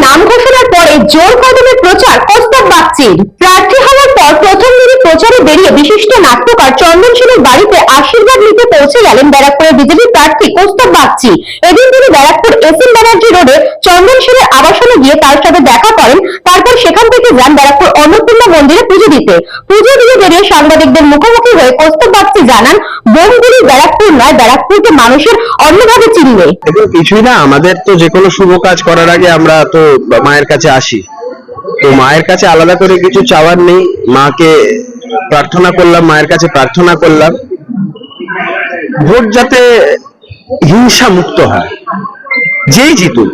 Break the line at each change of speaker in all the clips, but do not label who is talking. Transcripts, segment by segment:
নাম ঘোষণার পরে জোর কদমে প্রচার কৌস্তব বাগচির। প্রার্থী হওয়ার পর প্রথম দিনই প্রচারে বেরিয়ে বিশিষ্ট নাট্যকার চন্দন সেনের বাড়িতে আশীর্বাদ নিতে পৌঁছে গেলেন ব্যারাকপুরের বিজেপি প্রার্থী কৌস্তব বাগচি। এদিন তিনি ব্যারাকপুর এসএম ব্যানার্জি রোডে চন্দন সেনের আবাসনে গিয়ে তার সাথে দেখা করেন। তারপর সেখান থেকে যান ব্যারাকপুর অন্নপূর্ণা মন্দিরে পুজো দিতে। পুজো দিয়ে বেরিয়ে সাংবাদিকদের মুখোমুখি হয়ে কৌস্তব বাগচি জানান, বোমগুলি ব্যারাকপুর নয়, ব্যারাকপুরকে মানুষের অন্যভাবে চিনবে।
কিছুই না, আমাদের তো যে কোনো শুভ কাজ করার আগে আমরা তো মায়ের কাছে আসি, তো মায়ের কাছে আলাদা করে কিছু চাওয়ার নেই। মাকে প্রার্থনা করলাম, মায়ের কাছে প্রার্থনা করলাম ভোট যাতে হিংসা মুক্ত হয়, যেই জিতুক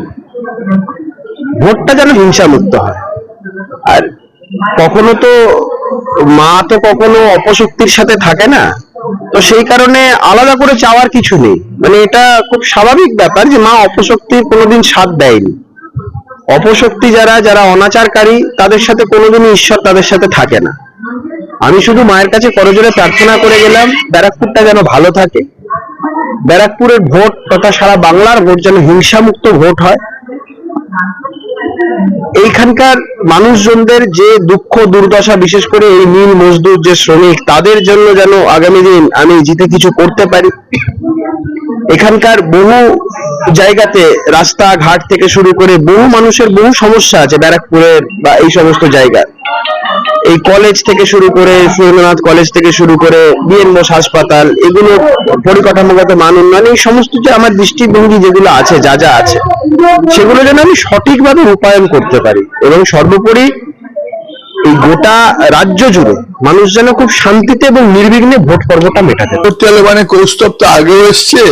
ভোটটা যেন হিংসা মুক্ত হয়। আর কখনো তো মা তো কখনো অপশক্তির সাথে থাকে না, তো সেই কারণে আলাদা করে চাওয়ার কিছু নেই। মানে এটা খুব স্বাভাবিক ব্যাপার যে মা অপশক্তির কোনোদিন সাথ দেয়নি। অপশক্তি যারা অনাচারকারী তাদের সাথে কোনোদিনই ঈশ্বর তাদের সাথে থাকে না। আমি শুধু মায়ের কাছে করজোড়ে প্রার্থনা করে গেলাম ব্যারাকপুরটা যেন ভালো থাকে, ব্যারাকপুরের ভোট তথা সারা বাংলার ভোট যেন হিংসামুক্ত ভোট হয়। এইখানকার মানুষজনদের যে দুঃখ দুর্দশা, বিশেষ করে এই নীল মজদুর যে শ্রমিক, তাদের জন্য যেন আগামী দিন আমি জিতে কিছু করতে পারি। এখানকার বহু জায়গাতে রাস্তাঘাট থেকে শুরু করে বহু মানুষের বহু সমস্যা আছে ব্যারাকপুরের বা এই সমস্ত জায়গায়। এই কলেজ থেকে শুরু করে সুরেন্দ্রনাথ কলেজ থেকে শুরু করে বিএন বোস হাসপাতাল, এগুলো পরিকাঠামোগত মান উন্নয়ন, এই সমস্ত যে আমার দৃষ্টিভঙ্গি যেগুলো আছে, যা যা আছে সেগুলো যেন আমি সঠিকভাবে রূপায়ণ করতে পারি, এবং সর্বোপরি এই গোটা রাজ্য জুড়ে মানুষ যেন খুব শান্তিতে এবং নির্বিঘ্নে ভোট পর্বটা মেটাতে
করতে হলে মানে কৌস্তব তো আগেও এসছে,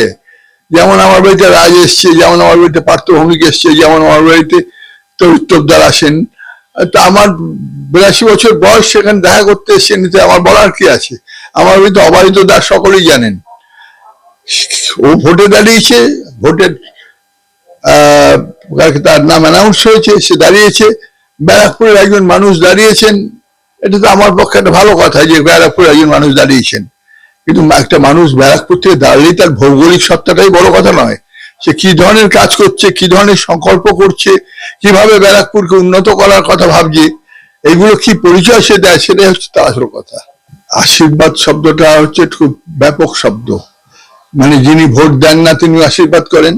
যেমন আমার বাড়িতে রাজ এসছে, যেমন আমার বাড়িতে পার্থভৌমিক এসছে, যেমন আমার বাড়িতে তরিত্তবদার আসেন। তা আমার 82 বছর বয়স, সেখানে দেখা করতে এসছেন, আমার বলার কি আছে? আমার বাড়িতে অবারিত দাস সকলেই জানেন, ও ভোটে দাঁড়িয়েছে, ভোটের তার নাম অ্যানাউন্স হয়েছে, সে দাঁড়িয়েছে। ব্যারাকপুরের একজন মানুষ দাঁড়িয়েছেন, এটা তো আমার পক্ষে একটা ভালো কথা যে ব্যারাকপুরের একজন মানুষ দাঁড়িয়েছেন। কিন্তু একটা মানুষ ব্যারাকপুর থেকে দাঁড়িয়ে তার ভৌগোলিক সত্তাটাই বড় কথা নয়, সে কি ধরনের কাজ করছে, কি ধরনের সংকল্প করছে, কিভাবে ব্যারাকপুরকে উন্নত করার কথা ভাবছে, এগুলো কি পরিচয় সে দেয়, সেটাই হচ্ছে তার আসল কথা। আশীর্বাদ শব্দটা হচ্ছে খুব ব্যাপক শব্দ, মানে যিনি ভোট দেন না তিনিও আশীর্বাদ করেন,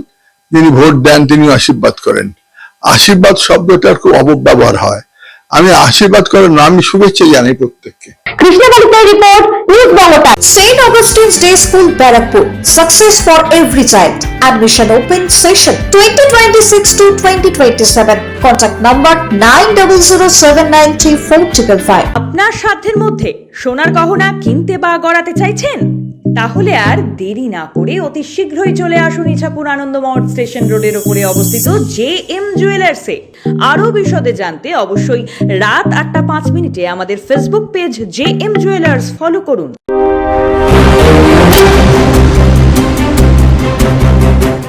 যিনি ভোট দেন তিনিও আশীর্বাদ করেন। আশীর্বাদ শব্দটার খুব অপব্যবহার হয়। আমি আশীর্বাদ করেন না, আমি শুভেচ্ছা জানাই প্রত্যেককে।
কৃষ্ণকান্তের report, news Bangla.
St. Augustine's Day School, Barakpur. Success for every child. Admission open session 2026 to 2027. Contact number 9007934555.
আপনার সাধ্যের মধ্যে সোনার গহনা কিনতে বা গড়াতে চাইছেন? তাহলে আর দেরি না করে অতি শীঘ্রই চলে আসুন ইছাপুর আনন্দমঠ স্টেশন রোডের উপরে অবস্থিত জেএম জুয়েলার্সে। আরো বিশদে জানতে অবশ্যই রাত 8টা 5 মিনিটে আমাদের Facebook page JM jewellers follow করুন।